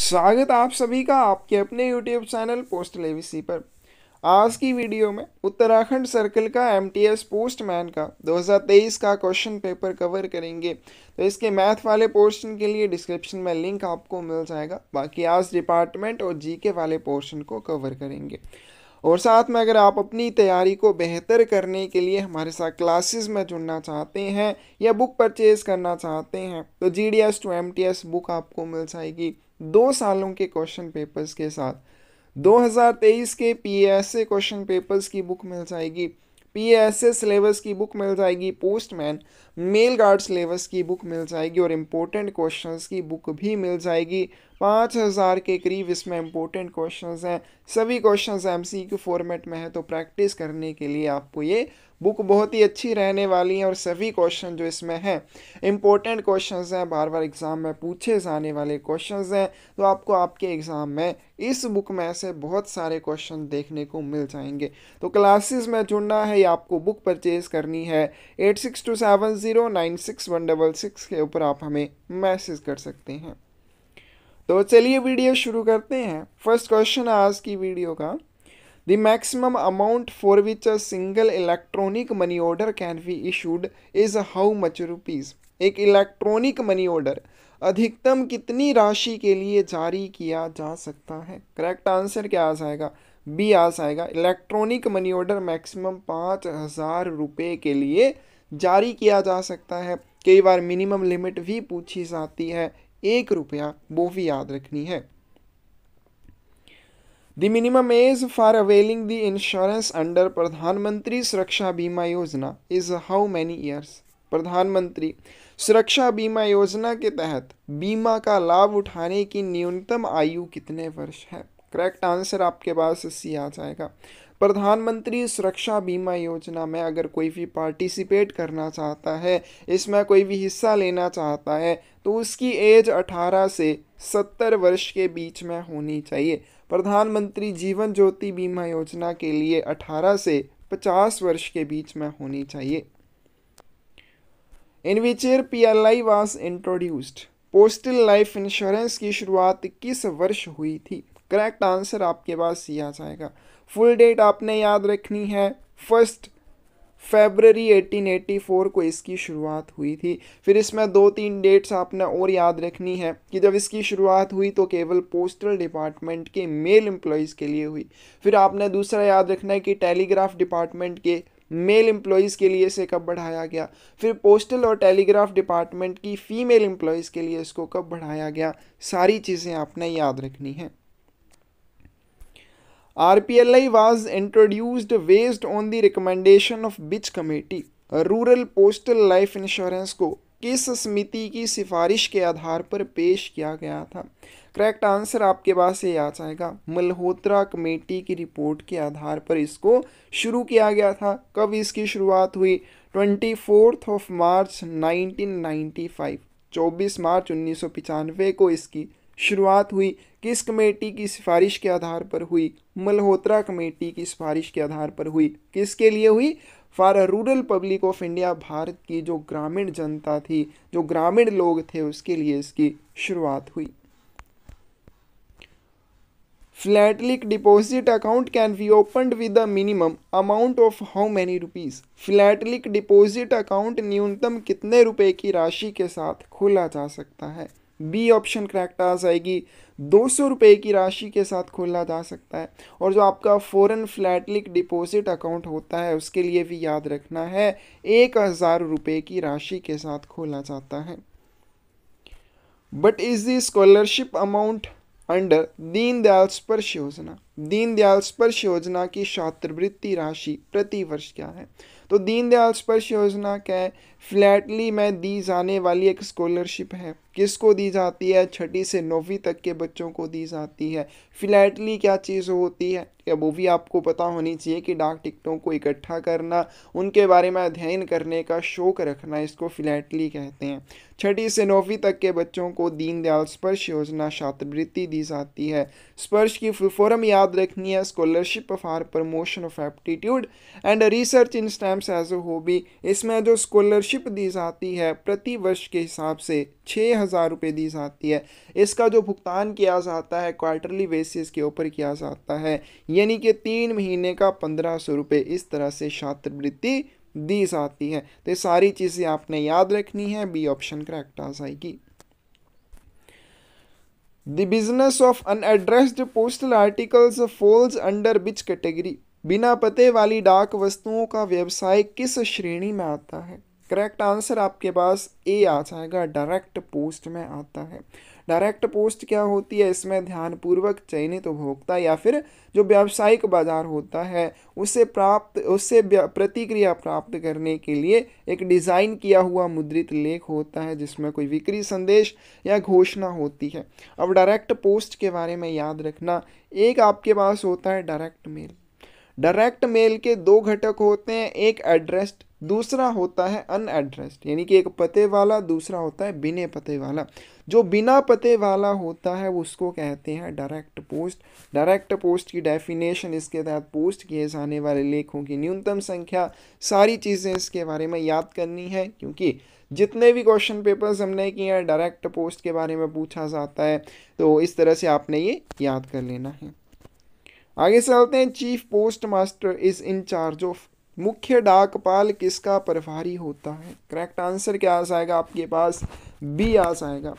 स्वागत आप सभी का आपके अपने YouTube चैनल पोस्टल एबीसी पर। आज की वीडियो में उत्तराखंड सर्कल का एमटीएस पोस्टमैन का 2023 का क्वेश्चन पेपर कवर करेंगे। तो इसके मैथ वाले पोर्शन के लिए डिस्क्रिप्शन में लिंक आपको मिल जाएगा। बाकी आज डिपार्टमेंट और जीके वाले पोर्शन को कवर करेंगे। और साथ में अगर आप अपनी तैयारी को बेहतर करने के लिए हमारे साथ क्लासेस में जुड़ना चाहते हैं या बुक परचेज करना चाहते हैं तो GDS to MTS बुक आपको मिल जाएगी 2 सालों के क्वेश्चन पेपर्स के साथ। 2023 के PASA क्वेश्चन पेपर्स की बुक मिल जाएगी, PASA सिलेबस की बुक मिल जाएगी, पोस्टमैन मेल गार्ड सिलेबस की बुक मिल जाएगी और इम्पोर्टेंट क्वेश्चंस की बुक भी मिल जाएगी। 5000 के करीब इसमें इम्पोर्टेंट क्वेश्चंस हैं। सभी क्वेश्चंस MCQ फॉर्मेट में है, तो प्रैक्टिस करने के लिए आपको ये बुक बहुत ही अच्छी रहने वाली है। और सभी क्वेश्चन जो इसमें हैं इम्पोर्टेंट क्वेश्चंस हैं, बार बार एग्ज़ाम में पूछे जाने वाले क्वेश्चंस हैं। तो आपको आपके एग्ज़ाम में इस बुक में से बहुत सारे क्वेश्चन देखने को मिल जाएंगे। तो क्लासेस में जुड़ना है या आपको बुक परचेज करनी है 8627096166 के ऊपर आप हमें मैसेज कर सकते हैं। तो चलिए वीडियो शुरू करते हैं। फर्स्ट क्वेश्चन आज की वीडियो का, the maximum amount for which a single electronic money order can be issued is how much rupees. एक इलेक्ट्रॉनिक मनी ऑर्डर अधिकतम कितनी राशि के लिए जारी किया जा सकता है? करेक्ट आंसर क्या आ जाएगा? बी आ जाएगा। इलेक्ट्रॉनिक मनी ऑर्डर मैक्सिमम 5000 रुपये के लिए जारी किया जा सकता है। कई बार मिनिमम लिमिट भी पूछी जाती है, 1 रुपया, वो भी याद रखनी है। The minimum age for availing the insurance under प्रधानमंत्री सुरक्षा बीमा योजना इज हाउ मैनी ईयर्स। प्रधानमंत्री सुरक्षा बीमा योजना के तहत बीमा का लाभ उठाने की न्यूनतम आयु कितने वर्ष है? करेक्ट आंसर आपके पास सी आ जाएगा। प्रधानमंत्री सुरक्षा बीमा योजना में अगर कोई भी पार्टिसिपेट करना चाहता है, इसमें कोई भी हिस्सा लेना चाहता है, तो उसकी एज 18 से 70 वर्ष के बीच में होनी चाहिए। प्रधानमंत्री जीवन ज्योति बीमा योजना के लिए 18 से 50 वर्ष के बीच में होनी चाहिए। In which year PLI was introduced. Postal life insurance की शुरुआत किस वर्ष हुई थी? करेक्ट आंसर आपके पास ये आ जाएगा। फुल डेट आपने याद रखनी है, 1 फरवरी 1884 को इसकी शुरुआत हुई थी। फिर इसमें 2-3 डेट्स आपने और याद रखनी है कि जब इसकी शुरुआत हुई तो केवल पोस्टल डिपार्टमेंट के मेल एम्प्लॉयज़ के लिए हुई। फिर आपने दूसरा याद रखना है कि टेलीग्राफ डिपार्टमेंट के मेल एम्प्लॉयज़ के लिए इसे कब बढ़ाया गया। फिर पोस्टल और टेलीग्राफ डिपार्टमेंट की फ़ीमेल एम्प्लॉयज़ के लिए इसको कब बढ़ाया गया। सारी चीज़ें आपने याद रखनी है। RPLI was introduced based on the recommendation of which committee? Rural postal life insurance को किस समिति की सिफारिश के आधार पर पेश किया गया था? करेक्ट आंसर आपके पास ये आ जाएगा। मल्होत्रा कमेटी की रिपोर्ट के आधार पर इसको शुरू किया गया था। कब इसकी शुरुआत हुई? 24 मार्च 1995, 24 मार्च 1995 को इसकी शुरुआत हुई। किस कमेटी की सिफारिश के आधार पर हुई? मल्होत्रा कमेटी की सिफारिश के आधार पर हुई। किसके लिए हुई? For rural public of India, Bharat की जो ग्रामीण जनता थी, जो ग्रामीण लोग थे, उसके लिए इसकी शुरुआत हुई। Philatelic deposit account can be opened with the minimum amount of how many rupees. Philatelic deposit account न्यूनतम कितने रुपए की राशि के साथ खोला जा सकता है? बी ऑप्शन करेक्ट आ जाएगी। 200 रुपये की राशि के साथ खोला जा सकता है। और जो आपका फॉरेन फ्लैटलिक डिपॉजिट अकाउंट होता है उसके लिए भी याद रखना है 1000 रुपये की राशि के साथ खोला जाता है। But is the scholarship amount under Deendayal स्पर्श योजना। दीनदयाल स्पर्श योजना की छात्रवृत्ति राशि प्रति वर्ष क्या है? तो दीनदयाल स्पर्श योजना क्या है? फ्लैटली में दी जाने वाली एक स्कॉलरशिप है। किसको दी जाती है? 6ठी से 9वीं तक के बच्चों को दी जाती है। फ्लैटली क्या चीज़ होती है? क्या वो भी आपको पता होनी चाहिए कि डाक टिकटों को इकट्ठा करना, उनके बारे में अध्ययन करने का शौक रखना, इसको फ्लैटली कहते हैं। 6ठी से 9वीं तक के बच्चों को दीनदयाल स्पर्श योजना छात्रवृत्ति दी जाती है। स्पर्श की फुल फॉर्म याद रखनी है, scholarship for promotion of aptitude and research in STEM exams as a hobby, इसमें जो स्कॉलरशिप दी जाती है प्रति वर्ष के हिसाब से 6,000 रुपये दी जाती है। इसका जो भुगतान किया जाता है क्वार्टरली बेसिस के ऊपर किया जाता है, यानी कि 3 महीने का 1,500 रुपये इस तरह से छात्रवृत्ति दी जाती है। तो ये सारी चीज़ें आपने याद रखनी है, बी ऑप्शन करेक्ट आ जाएगी। The business of unaddressed postal articles falls under which category, बिना पते वाली डाक वस्तुओं का व्यवसाय किस श्रेणी में आता है? करेक्ट आंसर आपके पास ए आ जाएगा, डायरेक्ट पोस्ट में आता है। डायरेक्ट पोस्ट क्या होती है? इसमें ध्यानपूर्वक चयनित उपभोक्ता या फिर जो व्यावसायिक बाजार होता है उससे प्रतिक्रिया प्राप्त करने के लिए एक डिज़ाइन किया हुआ मुद्रित लेख होता है जिसमें कोई बिक्री संदेश या घोषणा होती है। अब डायरेक्ट पोस्ट के बारे में याद रखना, एक आपके पास होता है डायरेक्ट मेल। डायरेक्ट मेल के दो घटक होते हैं, एक एड्रेस्ड, दूसरा होता है अनएड्रेस्ड, यानी कि एक पते वाला, दूसरा होता है बिना पते वाला। जो बिना पते वाला होता है उसको कहते हैं डायरेक्ट पोस्ट। डायरेक्ट पोस्ट की डेफिनेशन, इसके तहत पोस्ट किए जाने वाले लेखों की न्यूनतम संख्या, सारी चीज़ें इसके बारे में याद करनी है, क्योंकि जितने भी क्वेश्चन पेपर्स हमने किए हैं डायरेक्ट पोस्ट के बारे में पूछा जाता है, तो इस तरह से आपने ये याद कर लेना है। आगे चलते हैं। Chief post master is in charge of, मुख्य डाकपाल किसका प्रभारी होता है? करेक्ट आंसर क्या आ जाएगा आपके पास? बी आ जाएगा,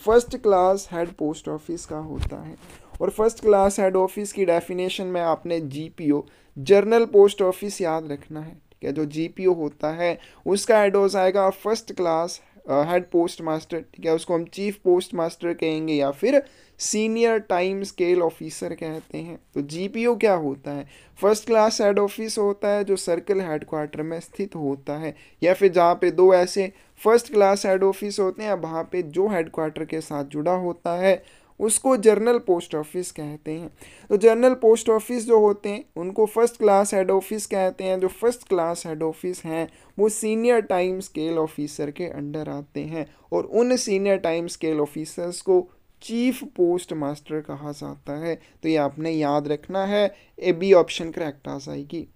first class head post office का होता है। और फर्स्ट क्लास हेड ऑफिस की डेफिनेशन में आपने जीपीओ, जर्नल पोस्ट ऑफिस याद रखना है। ठीक है, जो जीपीओ होता है उसका हेड हो जाएगा first class head post master. ठीक है, उसको हम चीफ पोस्ट मास्टर कहेंगे या फिर सीनियर टाइम स्केल ऑफिसर कहते हैं। तो जीपीओ क्या होता है? फर्स्ट क्लास हेड ऑफिस होता है जो सर्कल हेडक्वार्टर में स्थित होता है, या फिर जहाँ पे दो ऐसे फर्स्ट क्लास हेड ऑफिस होते हैं वहाँ पे जो हेडक्वार्टर के साथ जुड़ा होता है उसको जर्नल पोस्ट ऑफिस कहते हैं। तो जर्नल पोस्ट ऑफिस जो होते हैं उनको फर्स्ट क्लास हेड ऑफिस कहते हैं। जो फर्स्ट क्लास हेड ऑफिस हैं वो सीनियर टाइम स्केल ऑफिसर के अंडर आते हैं, और उन सीनियर टाइम स्केल ऑफिसर्स को चीफ पोस्ट मास्टर कहा जाता है। तो ये आपने याद रखना है, ए बी ऑप्शन करेक्ट आ जाएगी।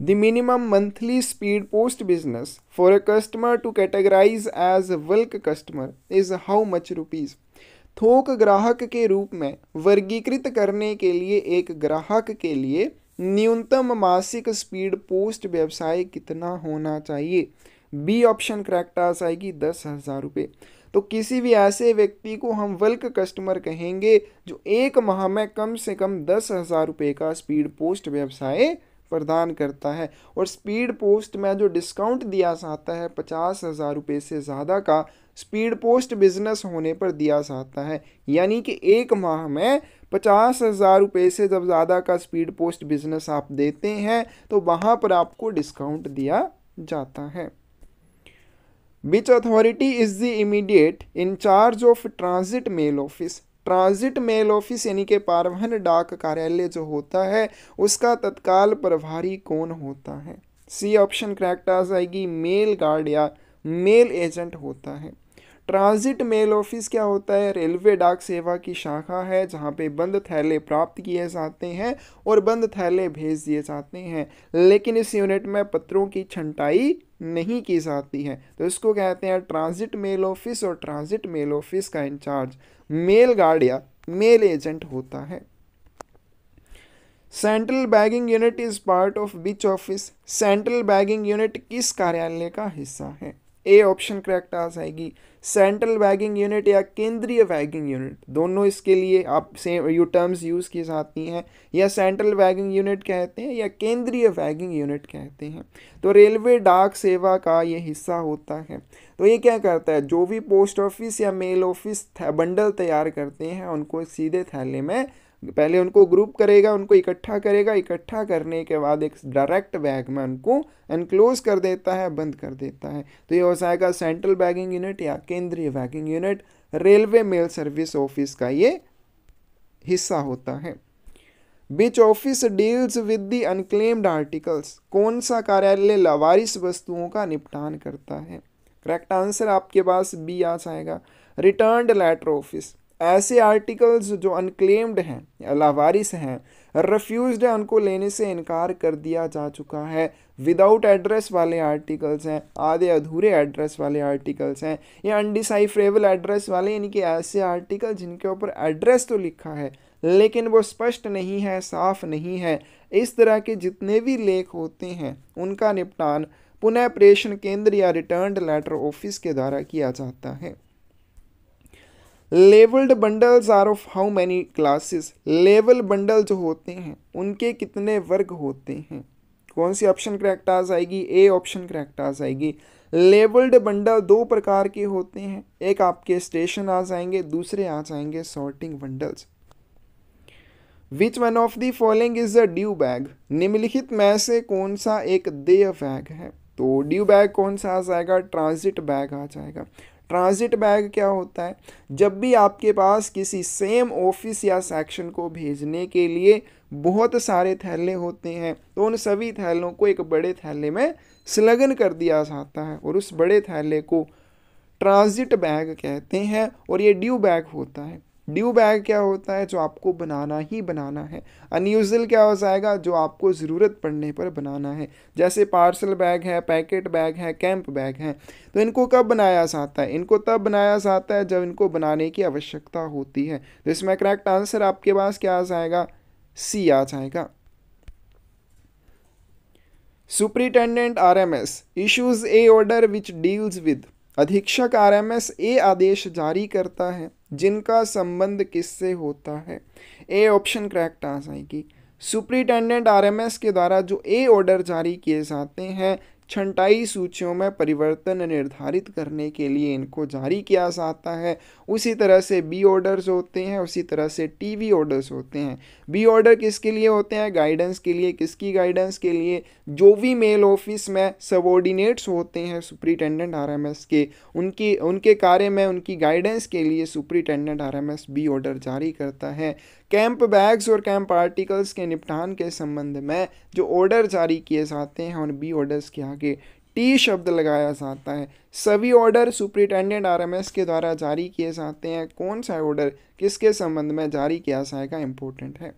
The minimum monthly speed post business for a customer to categorize as a bulk customer is how much rupees? थोक ग्राहक के रूप में वर्गीकृत करने के लिए एक ग्राहक के लिए न्यूनतम मासिक स्पीड पोस्ट व्यवसाय कितना होना चाहिए? बी ऑप्शन करेक्ट आ जाएगी, 10,000 रुपये। तो किसी भी ऐसे व्यक्ति को हम बल्क कस्टमर कहेंगे जो एक माह में कम से कम 10,000 रुपये का स्पीड पोस्ट व्यवसाय प्रदान करता है। और स्पीड पोस्ट में जो डिस्काउंट दिया जाता है 50,000 रुपये से ज़्यादा का स्पीड पोस्ट बिजनेस होने पर दिया जाता है, यानी कि एक माह में 50,000 रुपये से जब ज़्यादा का स्पीड पोस्ट बिजनेस आप देते हैं तो वहाँ पर आपको डिस्काउंट दिया जाता है। Which authority is the immediate in charge of transit mail office? Transit mail office यानी कि परिवहन डाक कार्यालय जो होता है उसका तत्काल प्रभारी कौन होता है? सी ऑप्शन करेक्ट आ जाएगी, मेल गार्ड या मेल एजेंट होता है। ट्रांजिट मेल ऑफिस क्या होता है? रेलवे डाक सेवा की शाखा है जहाँ पे बंद थैले प्राप्त किए जाते हैं और बंद थैले भेज दिए जाते हैं, लेकिन इस यूनिट में पत्रों की छंटाई नहीं की जाती है, तो इसको कहते हैं ट्रांजिट मेल ऑफिस। और ट्रांजिट मेल ऑफिस का इंचार्ज मेल गार्ड या मेल एजेंट होता है। Central bagging unit is part of which office? Central bagging unit किस कार्यालय का हिस्सा है? ए ऑप्शन करेक्ट आ जाएगी, सेंट्रल बैगिंग यूनिट या केंद्रीय बैगिंग यूनिट, दोनों इसके लिए आप सेम यू टर्म्स यूज़ की जाती हैं, या सेंट्रल बैगिंग यूनिट कहते हैं या केंद्रीय बैगिंग यूनिट कहते हैं। तो रेलवे डाक सेवा का ये हिस्सा होता है। तो ये क्या करता है, जो भी पोस्ट ऑफिस या मेल ऑफिस बंडल तैयार करते हैं उनको सीधे थैले में पहले उनको ग्रुप करेगा, उनको इकट्ठा करेगा, इकट्ठा करने के बाद एक डायरेक्ट बैग में उनको एनक्लोज कर देता है, बंद कर देता है। तो ये हो जाएगा सेंट्रल बैगिंग यूनिट या केंद्रीय bagging unit, railway mail service office का ये हिस्सा होता है। Which office deals with the unclaimed articles? कौन सा कार्यालय लावारिस वस्तुओं का निपटान करता है? करेक्ट आंसर आपके पास बी आ जाएगा, रिटर्न्ड लेटर ऑफिस। ऐसे आर्टिकल्स जो अनक्लेम्ड हैं, लावारिस हैं, रिफ्यूज्ड है, उनको लेने से इनकार कर दिया जा चुका है। विदाउट एड्रेस वाले आर्टिकल्स हैं, आधे अधूरे एड्रेस वाले आर्टिकल्स हैं, या अनडिसाइफरेबल एड्रेस वाले, यानी कि ऐसे आर्टिकल जिनके ऊपर एड्रेस तो लिखा है लेकिन वो स्पष्ट नहीं है, साफ नहीं है। इस तरह के जितने भी लेख होते हैं उनका निपटान पुनः प्रेषण केंद्र या रिटर्न लेटर ऑफिस के द्वारा किया जाता है। Levelled bundles are of how many classes. Level bundle जो होते हैं उनके कितने वर्ग होते हैं? कौन सी ऑप्शन करेक्ट आ जाएगी? ए ऑप्शन करेक्ट आ जाएगी। लेवल्ड बंडल दो प्रकार के होते हैं, एक आपके स्टेशन आ जाएंगे, दूसरे आ जाएंगे sorting bundles. Which one of the following is a due bag. निम्नलिखित में से कौन सा एक देय बैग है? तो ड्यू बैग कौन सा आ जाएगा? ट्रांजिट बैग आ जाएगा। ट्रांजिट बैग क्या होता है? जब भी आपके पास किसी सेम ऑफिस या सेक्शन को भेजने के लिए बहुत सारे थैले होते हैं तो उन सभी थैलों को एक बड़े थैले में संलग्न कर दिया जाता है और उस बड़े थैले को ट्रांजिट बैग कहते हैं और ये ड्यू बैग होता है। ड्यू बैग क्या होता है? जो आपको बनाना ही बनाना है। अनयूजुअल क्या हो जाएगा? जो आपको ज़रूरत पड़ने पर बनाना है, जैसे पार्सल बैग है, पैकेट बैग है, कैंप बैग है। तो इनको कब बनाया जाता है? इनको तब बनाया जाता है जब इनको बनाने की आवश्यकता होती है। तो इसमें करेक्ट आंसर आपके पास क्या आ जाएगा? सी आ जाएगा। Superintendent RMS issues A order which deals with. अधीक्षक आरएमएस ए आदेश जारी करता है जिनका संबंध किससे होता है? ए ऑप्शन करेक्ट आ जाएगी। सुपरिटेंडेंट आरएमएस के द्वारा जो ए ऑर्डर जारी किए जाते हैं छंटाई सूचियों में परिवर्तन निर्धारित करने के लिए इनको जारी किया जाता है। उसी तरह से बी ऑर्डर्स होते हैं, उसी तरह से टीवी ऑर्डर्स होते हैं। बी ऑर्डर किसके लिए होते हैं? गाइडेंस के लिए। किसकी गाइडेंस के लिए? जो भी मेल ऑफिस में सबऑर्डिनेट्स होते हैं सुपरिटेंडेंट आरएमएस के, उनके कार्य में उनकी गाइडेंस के लिए सुपरिटेंडेंट आरएमएस बी ऑर्डर जारी करता है। कैंप बैग्स और कैंप आर्टिकल्स के निपटान के संबंध में जो ऑर्डर जारी किए जाते हैं उन बी ऑर्डर्स के आगे टी शब्द लगाया जाता है। सभी ऑर्डर सुपरिटेंडेंट आरएमएस के द्वारा जारी किए जाते हैं। कौन सा ऑर्डर किसके संबंध में जारी किया जाएगा इंपॉर्टेंट है।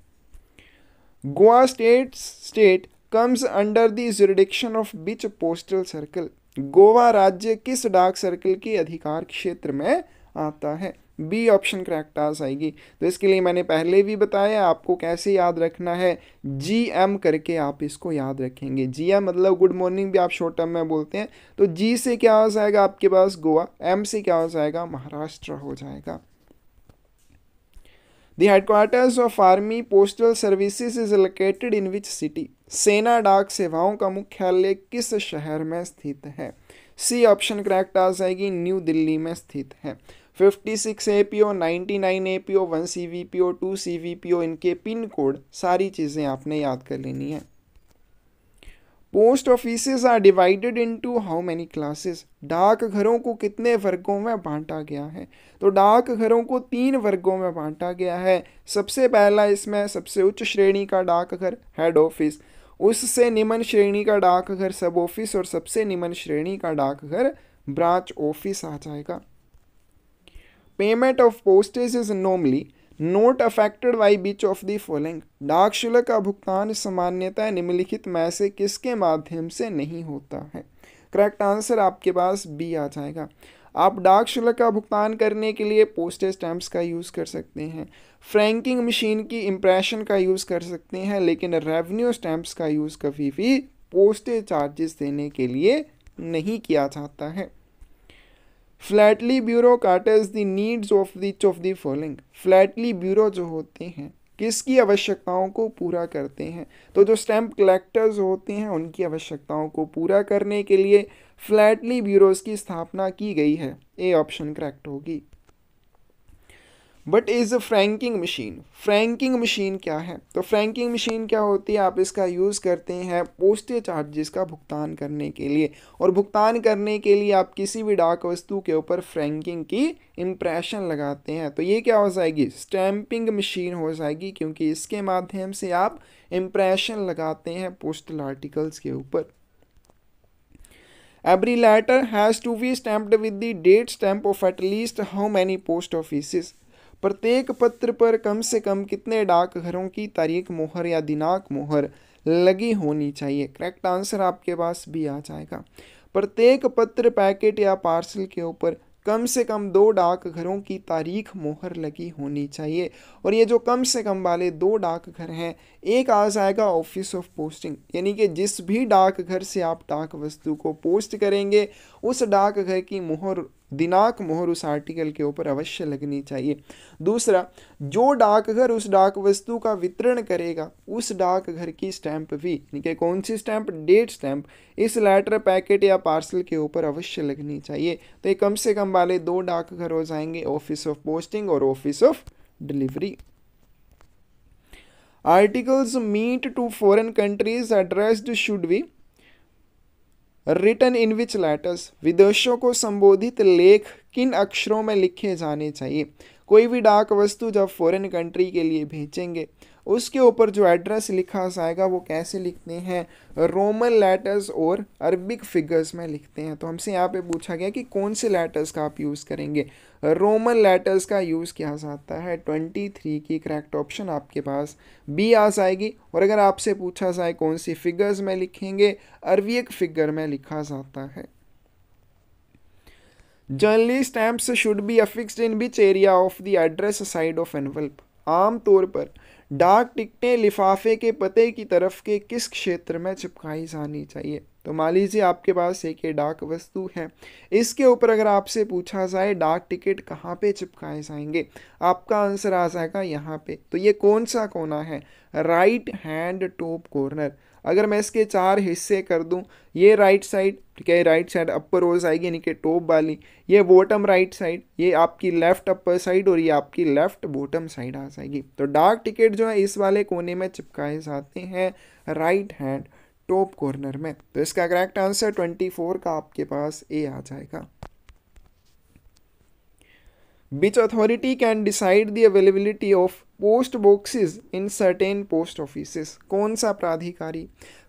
Goa state comes under the jurisdiction of which postal circle. Goa राज्य किस डाक सर्कल के अधिकार क्षेत्र में आता है? बी ऑप्शन करेक्ट आ जाएगी। तो इसके लिए मैंने पहले भी बताया आपको कैसे याद रखना है। जीएम करके आप इसको याद रखेंगे। जीएम मतलब गुड मॉर्निंग भी आप शॉर्ट टर्म में बोलते हैं। तो जी से क्या हो जाएगा आपके पास? गोवा। एम से क्या हो जाएगा? महाराष्ट्र हो जाएगा। The headquarters of Army Postal Services is located in which city? सेना डाक सेवाओं का मुख्यालय किस शहर में स्थित है? सी ऑप्शन करेक्ट आ जाएगी। न्यू दिल्ली में स्थित है। 56 APO, 99 APO, 1 CVPO, 2 CVPO, इनके पिन कोड सारी चीज़ें आपने याद कर लेनी है। Post offices are divided into how many classes. डाक घरों को कितने वर्गों में बांटा गया है? तो डाक घरों को 3 वर्गों में बांटा गया है। सबसे पहला इसमें सबसे उच्च श्रेणी का डाकघर हेड ऑफिस, उससे निम्न श्रेणी का डाकघर सब ऑफिस और सबसे निम्न श्रेणी का डाकघर ब्रांच ऑफिस आ जाएगा। Payment of postage is normally note affected by beach of the following. डाक शुल्क का भुगतान सामान्यतः निम्नलिखित में से किसके माध्यम से नहीं होता है? करेक्ट आंसर आपके पास बी आ जाएगा। आप डाक शुल्क का भुगतान करने के लिए पोस्टेज स्टैम्प्स का यूज़ कर सकते हैं, फ्रैंकिंग मशीन की इम्प्रेशन का यूज़ कर सकते हैं, लेकिन रेवेन्यू स्टैम्प्स का यूज़ कभी भी पोस्टेज चार्जेस देने के लिए नहीं किया जाता है। Philately bureau caters the needs of the following. Philately bureau जो होते हैं किसकी आवश्यकताओं को पूरा करते हैं? तो जो स्टैम्प कलेक्टर्स होते हैं उनकी आवश्यकताओं को पूरा करने के लिए फ्लैटली ब्यूरोज की स्थापना की गई है। ए ऑप्शन करेक्ट होगी। But is franking machine. Franking machine क्या है? तो फ्रैंकिंग मशीन क्या होती है? आप इसका यूज़ करते हैं पोस्टेज चार्जेस का भुगतान करने के लिए, और भुगतान करने के लिए आप किसी भी डाक वस्तु के ऊपर फ्रैंकिंग की इम्प्रेशन लगाते हैं। तो ये क्या हो जाएगी? स्टैंपिंग मशीन हो जाएगी, क्योंकि इसके माध्यम से आप इम्प्रेशन लगाते हैं पोस्टल आर्टिकल्स के ऊपर। Every letter has to be stamped with the date stamp of at least how many post offices? प्रत्येक पत्र पर कम से कम कितने डाकघरों की तारीख मोहर या दिनांक मोहर लगी होनी चाहिए? करेक्ट आंसर आपके पास भी आ जाएगा। प्रत्येक पत्र, पैकेट या पार्सल के ऊपर कम से कम 2 डाकघरों की तारीख मोहर लगी होनी चाहिए। और ये जो कम से कम वाले 2 डाकघर हैं, एक आ जाएगा ऑफिस ऑफ पोस्टिंग, यानी कि जिस भी डाकघर से आप डाक वस्तु को पोस्ट करेंगे उस डाकघर की मोहर, दिनांक मोहर उस आर्टिकल के ऊपर अवश्य लगनी चाहिए। दूसरा, जो डाकघर उस डाक वस्तु का वितरण करेगा उस डाकघर की स्टैंप भी, यानी कि कौन सी स्टैंप? डेट स्टैंप, इस लेटर, पैकेट या पार्सल के ऊपर अवश्य लगनी चाहिए। तो ये कम से कम वाले 2 डाकघर हो जाएंगे, ऑफिस ऑफ पोस्टिंग और office of delivery. Articles meet to foreign countries addressed should be written in which letters, विदेशों को संबोधित लेख किन अक्षरों में लिखे जाने चाहिए? कोई भी डाक वस्तु जब फॉरेन कंट्री के लिए भेजेंगे उसके ऊपर जो एड्रेस लिखा जाएगा वो कैसे लिखते हैं? रोमन लेटर्स और अरबिक फिगर्स में लिखते हैं। तो हमसे यहाँ पे पूछा गया कि कौन से लेटर्स का आप यूज़ करेंगे? रोमन लेटर्स का यूज़ किया जाता है। 23 की करेक्ट ऑप्शन आपके पास बी आ जाएगी। और अगर आपसे पूछा जाए कौन सी फिगर्स में लिखेंगे, अरबिक फिगर में लिखा जाता है। Generally stamps should be affixed in which area of the address side of envelope, आमतौर पर डाक टिकटें लिफाफे के पते की तरफ के किस क्षेत्र में चिपकाई जानी चाहिए? तो मान लीजिए आपके पास एक ये डाक वस्तु है, इसके ऊपर अगर आपसे पूछा जाए डाक टिकट कहाँ पे चिपकाए जाएंगे, आपका आंसर आ जाएगा यहाँ पे। तो ये कौन सा कोना है? Right hand top corner. अगर मैं इसके 4 हिस्से कर दूं, ये राइट साइड, ठीक है, राइट साइड अपर हो जाएगी यानी कि टॉप वाली, ये बॉटम राइट साइड, ये आपकी लेफ्ट अपर साइड और ये आपकी लेफ्ट बॉटम साइड आ जाएगी। तो डाक टिकट जो है इस वाले कोने में चिपकाए जाते हैं, राइट हैंड टॉप कॉर्नर में। तो इसका करेक्ट आंसर 24 का आपके पास ए आ जाएगा। Which authority can decide the availability of post boxes in certain post offices? कौन सा प्राधिकारी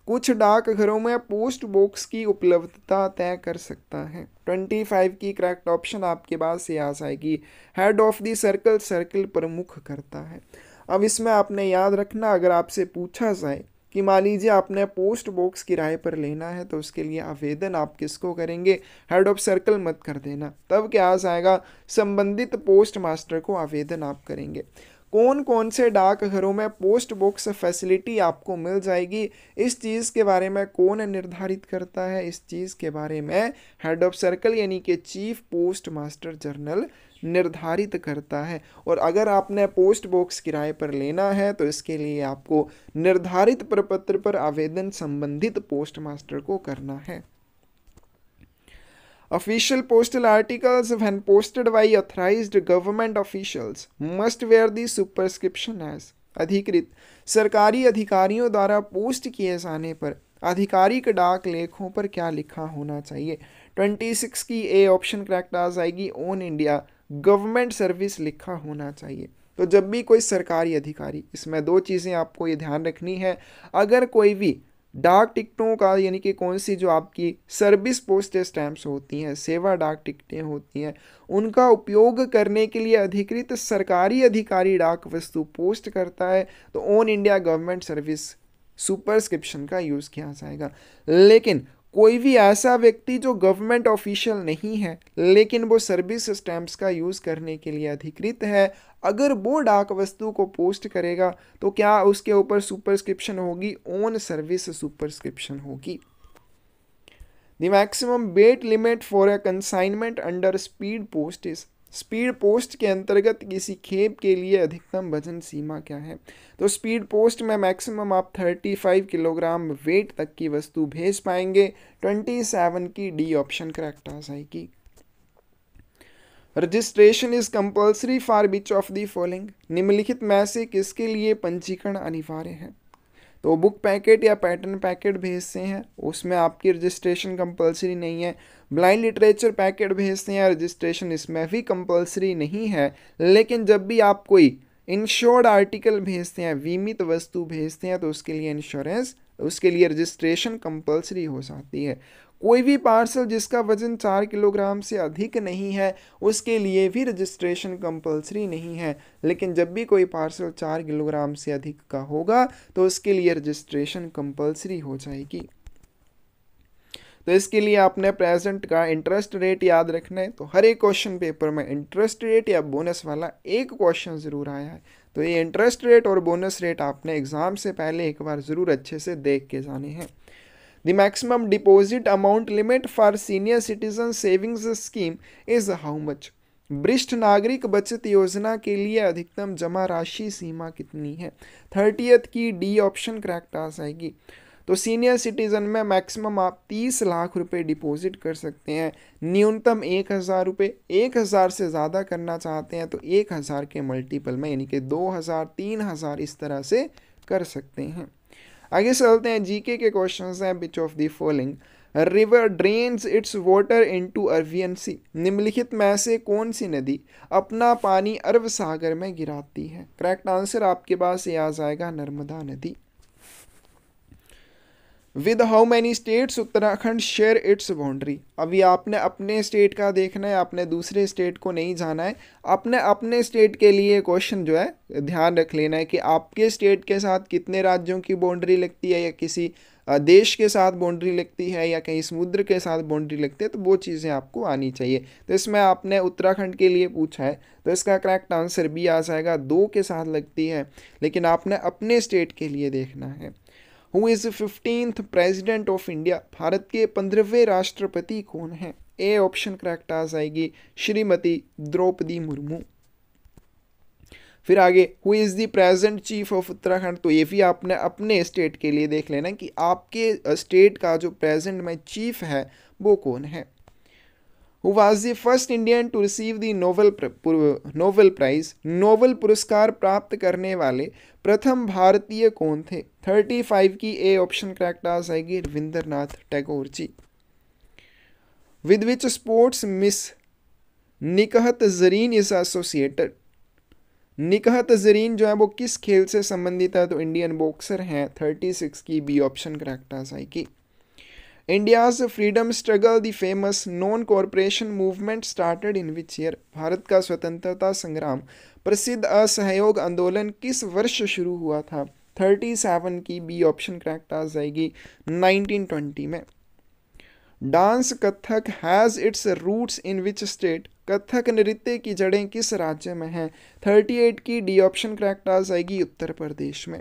कुछ डाकघरों में पोस्ट बॉक्स की उपलब्धता तय कर सकता है? 25 की करेक्ट ऑप्शन आपके पास ये आ जाएगी, head of the circle, circle प्रमुख करता है। अब इसमें आपने याद रखना, अगर आपसे पूछा जाए कि मान लीजिए आपने पोस्ट बॉक्स किराए पर लेना है तो उसके लिए आवेदन आप किसको करेंगे? हेड ऑफ सर्कल मत कर देना, तब क्या आ जाएगा? संबंधित पोस्ट मास्टर को आवेदन आप करेंगे। कौन कौन से डाकघरों में पोस्ट बॉक्स फैसिलिटी आपको मिल जाएगी, इस चीज़ के बारे में कौन निर्धारित करता है? इस चीज़ के बारे में हेड ऑफ सर्कल यानी कि चीफ पोस्ट मास्टर जनरल निर्धारित करता है। और अगर आपने पोस्ट बॉक्स किराए पर लेना है तो इसके लिए आपको निर्धारित प्रपत्र पर आवेदन संबंधित पोस्ट मास्टर को करना है। Official postal articles when posted by authorized government officials must bear the superscription as, अधिकृत सरकारी अधिकारियों द्वारा पोस्ट किए जाने पर आधिकारिक डाक लेखों पर क्या लिखा होना चाहिए? 26 की ए ऑप्शन करेक्ट आ जाएगी, ऑन इंडिया गवर्नमेंट सर्विस लिखा होना चाहिए। तो जब भी कोई सरकारी अधिकारी, इसमें 2 चीज़ें आपको ये ध्यान रखनी है, अगर कोई भी डाक टिकटों का यानी कि कौन सी जो आपकी सर्विस पोस्टेज स्टैंप्स होती हैं, सेवा डाक टिकटें होती हैं, उनका उपयोग करने के लिए अधिकृत सरकारी अधिकारी डाक वस्तु पोस्ट करता है तो on India government service superscription का यूज़ किया जाएगा। लेकिन कोई भी ऐसा व्यक्ति जो गवर्नमेंट ऑफिशियल नहीं है लेकिन वो सर्विस स्टैंप्स का यूज़ करने के लिए अधिकृत है, अगर वो डाक वस्तु को पोस्ट करेगा तो क्या उसके ऊपर सुपरस्क्रिप्शन होगी? ऑन सर्विस सुपरस्क्रिप्शन होगी। The maximum weight limit for a consignment under speed post is, speed post के अंतर्गत किसी खेप के लिए अधिकतम वजन सीमा क्या है? तो स्पीड पोस्ट में मैक्सिमम आप 35 किलोग्राम वेट तक की वस्तु भेज पाएंगे। 27 की डी ऑप्शन करेक्ट आ जाएगी। Registration is compulsory for which of the following, निम्नलिखित में से किसके लिए पंजीकरण अनिवार्य है? तो बुक पैकेट या पैटर्न पैकेट भेजते हैं उसमें आपकी रजिस्ट्रेशन कंपलसरी नहीं है। ब्लाइंड लिटरेचर पैकेट भेजते हैं, रजिस्ट्रेशन इसमें भी कंपलसरी नहीं है। लेकिन जब भी आप कोई इंश्योर्ड आर्टिकल भेजते हैं, बीमित वस्तु भेजते हैं, तो उसके लिए इंश्योरेंस, उसके लिए रजिस्ट्रेशन कंपलसरी हो जाती है। कोई भी पार्सल जिसका वजन 4 किलोग्राम से अधिक नहीं है उसके लिए भी रजिस्ट्रेशन कंपलसरी नहीं है, लेकिन जब भी कोई पार्सल 4 किलोग्राम से अधिक का होगा तो उसके लिए रजिस्ट्रेशन कंपलसरी हो जाएगी। तो इसके लिए आपने प्रेजेंट का इंटरेस्ट रेट याद रखना है। तो हर एक क्वेश्चन पेपर में इंटरेस्ट रेट या बोनस वाला एक क्वेश्चन ज़रूर आया है, तो ये इंटरेस्ट रेट और बोनस रेट आपने एग्जाम से पहले एक बार ज़रूर अच्छे से देख के जाने हैं। The maximum deposit amount limit for senior citizen savings scheme is how much? वरिष्ठ नागरिक बचत योजना के लिए अधिकतम जमा राशि सीमा कितनी है? 30th की डी ऑप्शन करेक्ट आ जाएगी। तो सीनियर सिटीजन में मैक्सिमम आप 30 लाख रुपए डिपॉजिट कर सकते हैं, न्यूनतम 1000 रुपये। 1000 से ज़्यादा करना चाहते हैं तो 1000 के मल्टीपल में यानी कि 2000, 3000 इस तरह से कर सकते हैं। आगे चलते हैं, जीके के क्वेश्चंस हैं। Which of the following river drains its water into Arabian sea? निम्नलिखित में से कौन सी नदी अपना पानी अरब सागर में गिराती है? करेक्ट आंसर आपके पास ये आ जाएगा नर्मदा नदी। With how many states Uttarakhand share its boundary? अभी आपने अपने स्टेट का देखना है, आपने दूसरे स्टेट को नहीं जाना है। आपने अपने स्टेट के लिए क्वेश्चन जो है ध्यान रख लेना है कि आपके स्टेट के साथ कितने राज्यों की बाउंड्री लगती है, या किसी देश के साथ बाउंड्री लगती है, या कहीं समुद्र के साथ बाउंड्री लगती है, तो वो चीज़ें आपको आनी चाहिए। तो इसमें आपने उत्तराखंड के लिए पूछा है, तो इसका करेक्ट आंसर भी आ जाएगा, 2 के साथ लगती है, लेकिन आपने अपने स्टेट के लिए देखना है। Who is 15th president of India? Bharat के 15वें राष्ट्रपति कौन है? ए ऑप्शन करेक्ट आ जाएगी, श्रीमती द्रौपदी मुर्मू। फिर आगे, who is the present chief of Uttarakhand? तो ये भी आपने अपने स्टेट के लिए देख लेना कि आपके स्टेट का जो प्रेजेंट में चीफ है वो कौन है। Who was the first Indian to receive the Nobel prize? Nobel पुरस्कार प्राप्त करने वाले प्रथम भारतीय कौन थे? 35 की ए ऑप्शन करेक्ट आ जाएगी, Rabindranath Tagore ji. With which sports miss Nikhat Zareen is associated? Nikhat Zareen जो है वो किस खेल से संबंधित है? तो इंडियन बॉक्सर हैं। 36 की बी ऑप्शन करेक्ट आ जाएगी। India's freedom struggle the famous non corporation movement started in which year? Bharat का स्वतंत्रता संग्राम प्रसिद्ध असहयोग आंदोलन किस वर्ष शुरू हुआ था? 37 की बी ऑप्शन करेक्ट आ जाएगी, 1920 में। Dance Kathak has its roots in which state? Kathak नृत्य की जड़ें किस राज्य में हैं? 38 की डी ऑप्शन करेक्ट आ जाएगी, उत्तर प्रदेश में।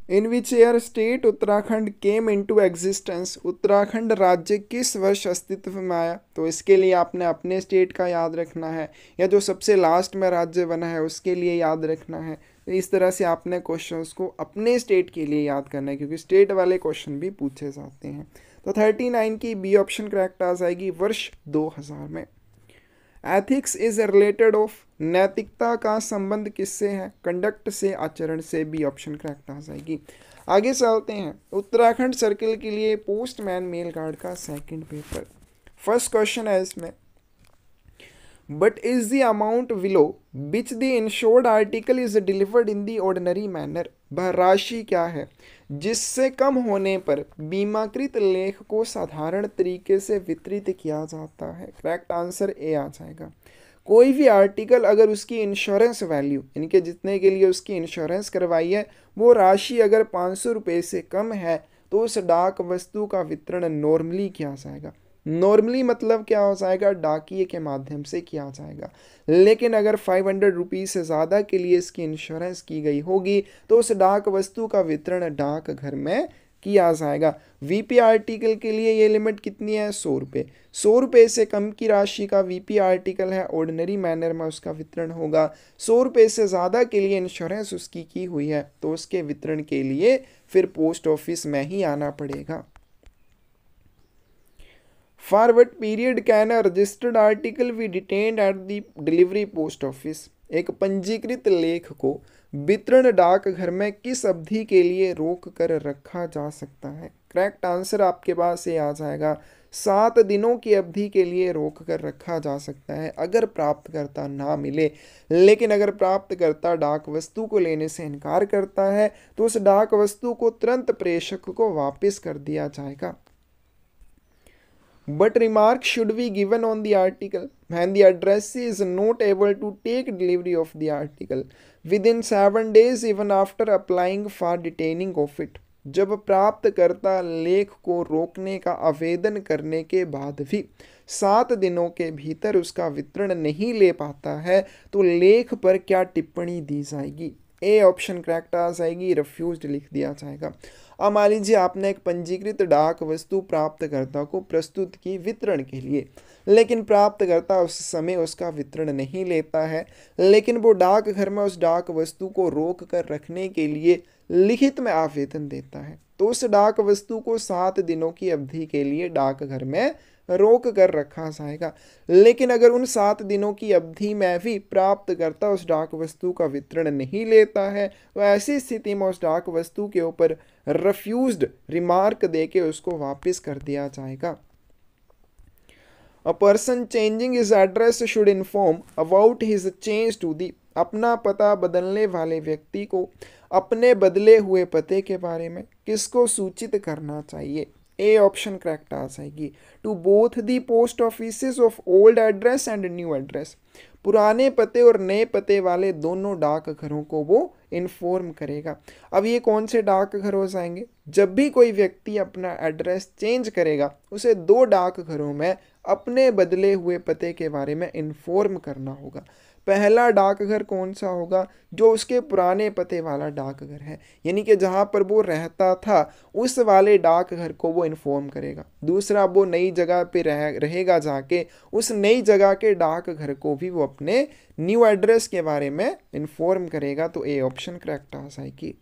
In which year state Uttarakhand came into existence? Uttarakhand राज्य किस वर्ष अस्तित्व में आया? तो इसके लिए आपने अपने स्टेट का याद रखना है, या जो सबसे लास्ट में राज्य बना है उसके लिए याद रखना है। तो इस तरह से आपने क्वेश्चंस को अपने स्टेट के लिए याद करना है, क्योंकि स्टेट वाले क्वेश्चन भी पूछे जाते हैं। तो 39 की बी ऑप्शन करेक्ट आ जाएगी, वर्ष 2000 में। Ethics is related of? नैतिकता का संबंध किससे है? कंडक्ट से, आचरण से। बी ऑप्शन करेक्ट आ जाएगी। आगे चलते हैं, उत्तराखंड सर्कल के लिए पोस्टमैन मेल कार्ड का सेकंड पेपर। फर्स्ट क्वेश्चन है इसमें, but is the amount below which the insured article is delivered in the ordinary manner? वह राशि क्या है जिससे कम होने पर बीमाकृत लेख को साधारण तरीके से वितरित किया जाता है? करेक्ट आंसर ए आ जाएगा। कोई भी आर्टिकल अगर उसकी इंश्योरेंस वैल्यू यानी कि जितने के लिए उसकी इंश्योरेंस करवाई है वो राशि अगर 500 रुपये से कम है तो उस डाक वस्तु का वितरण नॉर्मली किया जाएगा। नॉर्मली मतलब क्या हो जाएगा? डाकिए के माध्यम से किया जाएगा। लेकिन अगर 500 रुपीज़ से ज़्यादा के लिए इसकी इंश्योरेंस की गई होगी तो उस डाक वस्तु का वितरण डाक घर में किया जाएगा। वीपी आर्टिकल के लिए ये लिमिट कितनी है? 100 रुपये। 100 रुपये से कम की राशि का वीपी आर्टिकल है, ऑर्डिनरी मैनर में उसका वितरण होगा। 100 रुपये से ज़्यादा के लिए इंश्योरेंस उसकी की हुई है तो उसके वितरण के लिए फिर पोस्ट ऑफिस में ही आना पड़ेगा। For what period can a registered article be detained at the delivery post office? एक पंजीकृत लेख को वितरण डाक घर में किस अवधि के लिए रोक कर रखा जा सकता है? करेक्ट आंसर आपके पास ये आ जाएगा, 7 दिनों की अवधि के लिए रोक कर रखा जा सकता है अगर प्राप्तकर्ता ना मिले। लेकिन अगर प्राप्तकर्ता डाक वस्तु को लेने से इनकार करता है तो उस डाक वस्तु को तुरंत प्रेषक को वापस कर दिया जाएगा। But remark should be given on the article when the addressee is not able to take delivery of the article within 7 days even after applying for detaining of it. जब प्राप्तकर्ता लेख को रोकने का आवेदन करने के बाद भी 7 दिनों के भीतर उसका वितरण नहीं ले पाता है तो लेख पर क्या टिप्पणी दी जाएगी? ए ऑप्शन करेक्ट आ जाएगी, रिफ्यूज्ड लिख दिया जाएगा। अब मान लीजिए आपने एक पंजीकृत डाक वस्तु प्राप्तकर्ता को प्रस्तुत की वितरण के लिए, लेकिन प्राप्तकर्ता उस समय उसका वितरण नहीं लेता है, लेकिन वो डाकघर में उस डाक वस्तु को रोक कर रखने के लिए लिखित में आवेदन देता है, तो उस डाक वस्तु को 7 दिनों की अवधि के लिए डाकघर में रोक कर रखा जाएगा। लेकिन अगर उन 7 दिनों की अवधि में भी प्राप्तकर्ता उस डाक वस्तु का वितरण नहीं लेता है तो ऐसी स्थिति में उस डाक वस्तु के ऊपर रिफ्यूज्ड रिमार्क देके उसको वापस कर दिया जाएगा। A person changing his address should inform about his change to the. अपना पता बदलने वाले व्यक्ति को अपने बदले हुए पते के बारे में किसको सूचित करना चाहिए? ए ऑप्शन करेक्ट आ जाएगी, to both the post offices of old address and new address. पुराने पते और नए पते वाले दोनों डाकघरों को वो इन्फॉर्म करेगा। अब ये कौन से डाकघर हो जाएंगे? जब भी कोई व्यक्ति अपना एड्रेस चेंज करेगा उसे 2 डाकघरों में अपने बदले हुए पते के बारे में इन्फॉर्म करना होगा। पहला डाकघर कौन सा होगा? जो उसके पुराने पते वाला डाकघर है, यानी कि जहाँ पर वो रहता था उस वाले डाकघर को वो इन्फॉर्म करेगा। दूसरा, वो नई जगह पे रहेगा जाके उस नई जगह के डाकघर को भी वो अपने न्यू एड्रेस के बारे में इन्फॉर्म करेगा। तो ए ऑप्शन करेक्ट आ जाएगी।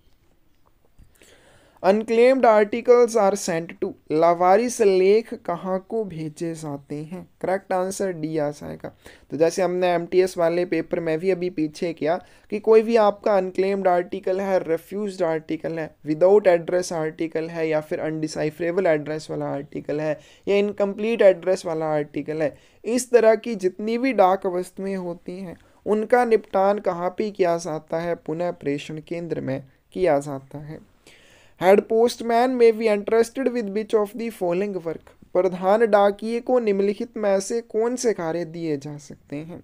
Unclaimed articles are sent to. लावारिस लेख कहाँ को भेजे जाते हैं? करेक्ट आंसर डी आ जाएगा। तो जैसे हमने एमटीएस वाले पेपर में भी अभी पीछे किया कि कोई भी आपका अनक्लेम्ड आर्टिकल है, रिफ्यूज्ड आर्टिकल है, विदाउट एड्रेस आर्टिकल है, या फिर अनडिसाइफरेबल एड्रेस वाला आर्टिकल है, या इनकम्प्लीट एड्रेस वाला आर्टिकल है, इस तरह की जितनी भी डाक वस्तुएं होती हैं उनका निपटान कहाँ पे किया जाता है? पुनः प्रेषण केंद्र में किया जाता है। Head postman may be interested with which of the following work. प्रधान डाकिये को निम्नलिखित में से कौन से कार्य दिए जा सकते हैं?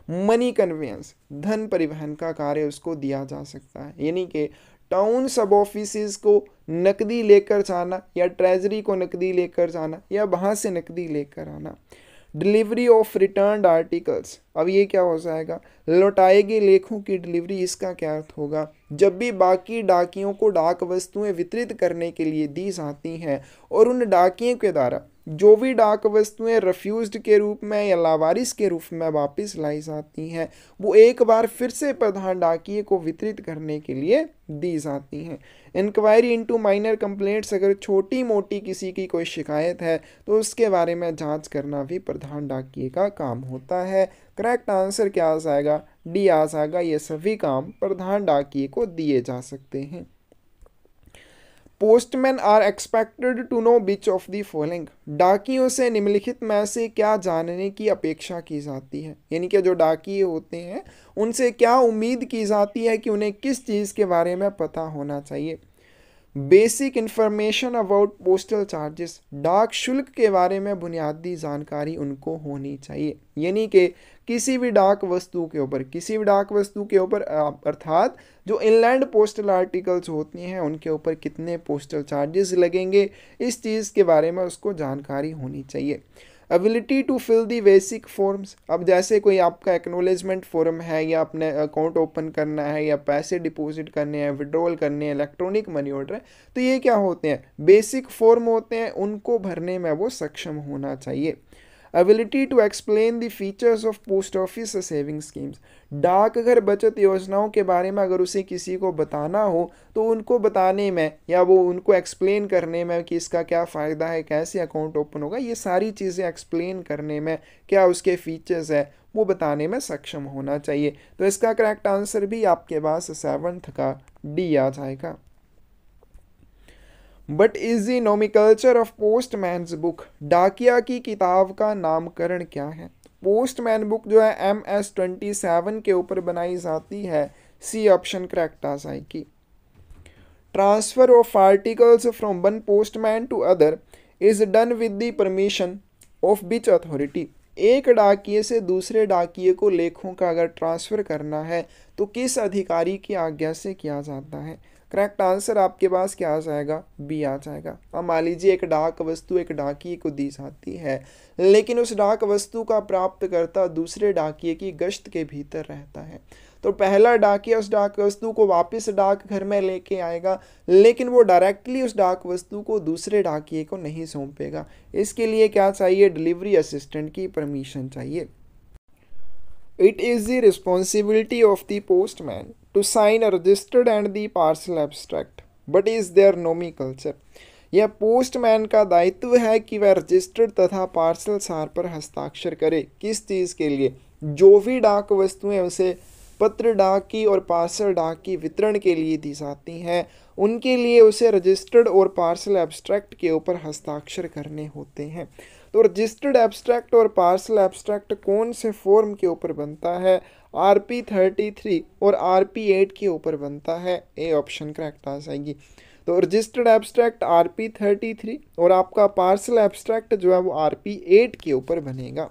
मनी कन्वेंस, धन परिवहन का कार्य उसको दिया जा सकता है, यानी कि टाउन सब ऑफिसेज को नकदी लेकर जाना या ट्रेजरी को नकदी लेकर जाना या वहाँ से नकदी लेकर आना। डिलीवरी ऑफ रिटर्न्ड आर्टिकल्स, अब ये क्या हो जाएगा? लौटाए गए लेखों की डिलीवरी। इसका क्या अर्थ होगा? जब भी बाकी डाकियों को डाक वस्तुएं वितरित करने के लिए दी जाती हैं और उन डाकियों के द्वारा जो भी डाक वस्तुएं रिफ्यूज्ड के रूप में या लावारिस के रूप में वापस लाई जाती हैं वो एक बार फिर से प्रधान डाकिये को वितरित करने के लिए दी जाती हैं। इंक्वायरी इनटू माइनर कंप्लेंट्स, अगर छोटी मोटी किसी की कोई शिकायत है तो उसके बारे में जांच करना भी प्रधान डाकिये का काम होता है। करेक्ट आंसर क्या आ जाएगा? डी आ जाएगा। ये सभी काम प्रधान डाकिये को दिए जा सकते हैं। Postman are expected to know which of the following. डाकियों से निम्नलिखित में से क्या जानने की अपेक्षा की जाती है? यानी कि जो डाकिये होते हैं उनसे क्या उम्मीद की जाती है कि उन्हें किस चीज़ के बारे में पता होना चाहिए? Basic information about postal charges, डाक शुल्क के बारे में बुनियादी जानकारी उनको होनी चाहिए, यानी कि किसी भी डाक वस्तु के ऊपर अर्थात जो इनलैंड पोस्टल आर्टिकल्स होती हैं उनके ऊपर कितने पोस्टल चार्जेस लगेंगे, इस चीज़ के बारे में उसको जानकारी होनी चाहिए। Ability to fill the basic forms, अब जैसे कोई आपका एक्नोलेजमेंट फॉर्म है या अपने अकाउंट ओपन करना है या पैसे डिपॉजिट करने हैं, विड्रॉल करने हैं, इलेक्ट्रॉनिक मनी ऑर्डर है, तो ये क्या होते हैं? बेसिक फॉर्म होते हैं, उनको भरने में वो सक्षम होना चाहिए। Ability to explain the features of post office saving schemes, डाकघर बचत योजनाओं के बारे में अगर उसे किसी को बताना हो तो उनको बताने में या वो उनको एक्सप्लेन करने में कि इसका क्या फ़ायदा है, कैसे अकाउंट ओपन होगा, ये सारी चीज़ें एक्सप्लेन करने में, क्या उसके फीचर्स है वो बताने में सक्षम होना चाहिए। तो इसका करेक्ट आंसर भी आपके पास 7th का डी आ जाएगा। But is the nomenclature of postman's book, डाकिया की किताब का नामकरण क्या है? पोस्टमैन बुक जो है MS-27 के ऊपर बनाई जाती है। सी ऑप्शन करेक्ट आ जाएगी। Transfer of articles from one postman to other is done with the permission of which authority, एक डाकिये से दूसरे डाकिये को लेखों का अगर ट्रांसफ़र करना है तो किस अधिकारी की आज्ञा से किया जाता है। करेक्ट आंसर आपके पास क्या आ जाएगा, बी आ जाएगा। अब मान लीजिए एक डाक वस्तु एक डाकिये को दी जाती है, लेकिन उस डाक वस्तु का प्राप्तकर्ता दूसरे डाकिये की गश्त के भीतर रहता है, तो पहला डाकिया उस डाक वस्तु को वापस डाक घर में लेके आएगा, लेकिन वो डायरेक्टली उस डाक वस्तु को दूसरे डाकिये को नहीं सौंपेगा। इसके लिए क्या चाहिए, डिलीवरी असिस्टेंट की परमिशन चाहिए। It is the responsibility of the postman to sign a registered and the parcel abstract, but is there nomenclature? यह पोस्टमैन का दायित्व है कि वह रजिस्टर्ड तथा पार्सल सार पर हस्ताक्षर करे। किस चीज़ के लिए, जो भी डाक वस्तुएं उसे पत्र डाक की और पार्सल डाक की वितरण के लिए दी जाती हैं, उनके लिए उसे रजिस्टर्ड और पार्सल एब्स्ट्रैक्ट के ऊपर हस्ताक्षर करने होते हैं। तो रजिस्टर्ड एब्स्ट्रैक्ट और पार्सल एब्स्ट्रैक्ट कौन से फॉर्म के ऊपर बनता है, RP33 और RP8 के ऊपर बनता है। ए ऑप्शन करेक्ट आ जाएगी। तो रजिस्टर्ड एब्स्ट्रैक्ट RP33 और आपका पार्सल एब्स्ट्रैक्ट जो है वो RP8 के ऊपर बनेगा।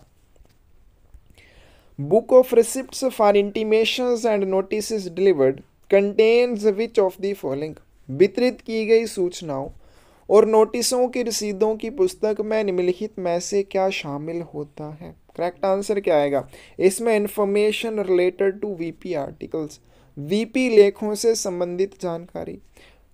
Book of receipts for intimations and notice delivered contains which of the following, वितरित की गई सूचनाओं और नोटिसों की रसीदों की पुस्तक में निम्नलिखित में से क्या शामिल होता है। करेक्ट आंसर क्या आएगा, इसमें information related to VP articles, VP लेखों से संबंधित जानकारी,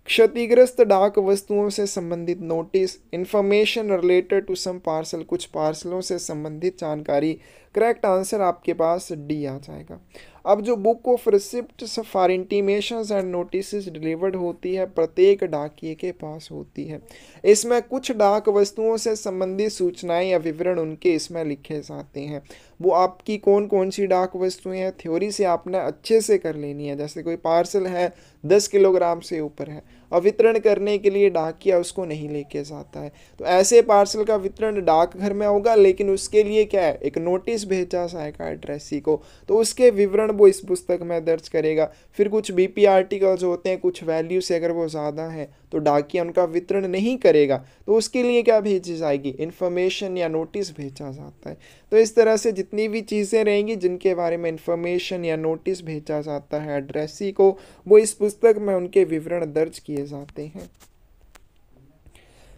क्षतिग्रस्त डाक वस्तुओं से संबंधित notice, information related to some parcel, कुछ पार्सलों से संबंधित जानकारी। करेक्ट आंसर आपके पास डी आ जाएगा। अब जो book of receipts for intimations and notice delivered होती है, प्रत्येक डाकिये के पास होती है। इसमें कुछ डाक वस्तुओं से संबंधित सूचनाएं या विवरण उनके इसमें लिखे जाते हैं। वो आपकी कौन कौन सी डाक वस्तुएं हैं, थ्योरी से आपने अच्छे से कर लेनी है। जैसे कोई पार्सल है 10 किलोग्राम से ऊपर है, और वितरण करने के लिए डाकिया उसको नहीं लेके जाता है, तो ऐसे पार्सल का वितरण डाकघर में होगा, लेकिन उसके लिए क्या है, एक नोटिस भेजा जाएगा एड्रेसी को, तो उसके विवरण वो इस पुस्तक में दर्ज करेगा। फिर कुछ BP आर्टिकल्स होते हैं, कुछ वैल्यू से अगर वो ज़्यादा है तो डाकिया उनका वितरण नहीं करेगा, तो उसके लिए क्या भेजी जाएगी, इन्फॉर्मेशन या नोटिस भेजा जाता है। तो इस तरह से जितनी भी चीज़ें रहेंगी जिनके बारे में इन्फॉर्मेशन या नोटिस भेजा जाता है एड्रेसी को, वो इस पुस्तक में उनके विवरण दर्ज किए जाते हैं।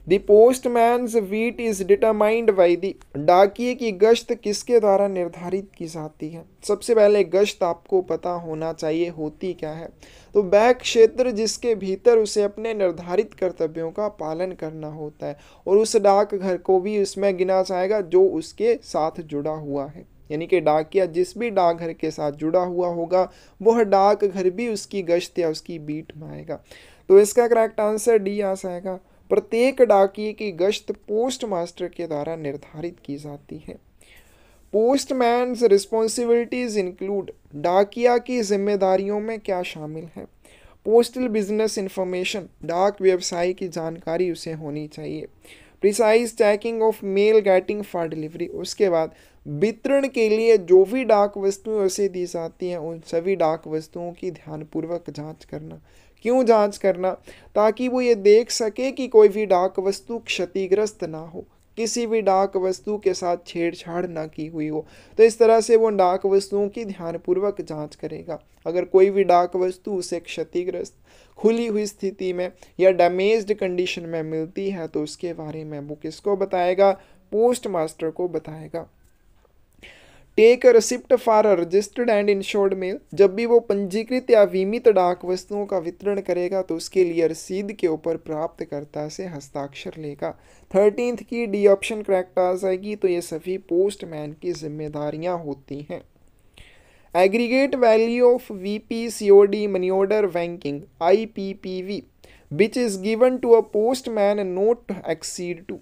The postman's beat is determined by the, डाकिये की गश्त किसके द्वारा निर्धारित की जाती है। सबसे पहले गश्त आपको पता होना चाहिए होती क्या है, तो वह क्षेत्र जिसके भीतर उसे अपने निर्धारित कर्तव्यों का पालन करना होता है, और उस डाकघर को भी उसमें गिना जाएगा जो उसके साथ जुड़ा हुआ है। यानी कि डाकिया जिस भी डाकघर के साथ जुड़ा हुआ होगा, वह डाकघर भी उसकी गश्त या उसकी बीट में आएगा। तो इसका करेक्ट आंसर डी आ जाएगा। प्रत्येक डाकिये की गश्त पोस्ट मास्टर के द्वारा निर्धारित की जाती है। पोस्टमैन्स रिस्पॉन्सिबिलिटीज इंक्लूड, डाकिया की जिम्मेदारियों में क्या शामिल है। पोस्टल बिजनेस इंफॉर्मेशन, डाक व्यवसाय की जानकारी उसे होनी चाहिए। Precise checking of male getting for delivery, उसके बाद वितरण के लिए जो भी डाक वस्तुएं उसे दी जाती हैं उन सभी डाक वस्तुओं की ध्यानपूर्वक जांच करना। क्यों जांच करना, ताकि वो ये देख सके कि कोई भी डाक वस्तु क्षतिग्रस्त ना हो, किसी भी डाक वस्तु के साथ छेड़छाड़ ना की हुई हो। तो इस तरह से वो डाक वस्तुओं की ध्यानपूर्वक जांच करेगा। अगर कोई भी डाक वस्तु उसे क्षतिग्रस्त, खुली हुई स्थिति में या डैमेज्ड कंडीशन में मिलती है तो उसके बारे में वो किसको बताएगा, पोस्ट मास्टर को बताएगा। Take a receipt for a registered and insured mail, जब भी वो पंजीकृत या बीमित डाक वस्तुओं का वितरण करेगा तो उसके लिए रसीद के ऊपर प्राप्तकर्ता से हस्ताक्षर लेगा। 13th की डी ऑप्शन करेक्ट आ जाएगी। तो ये सभी पोस्टमैन की जिम्मेदारियां होती हैं। Aggregate value of VP COD money order banking IPPV which is given to a postman not exceed to,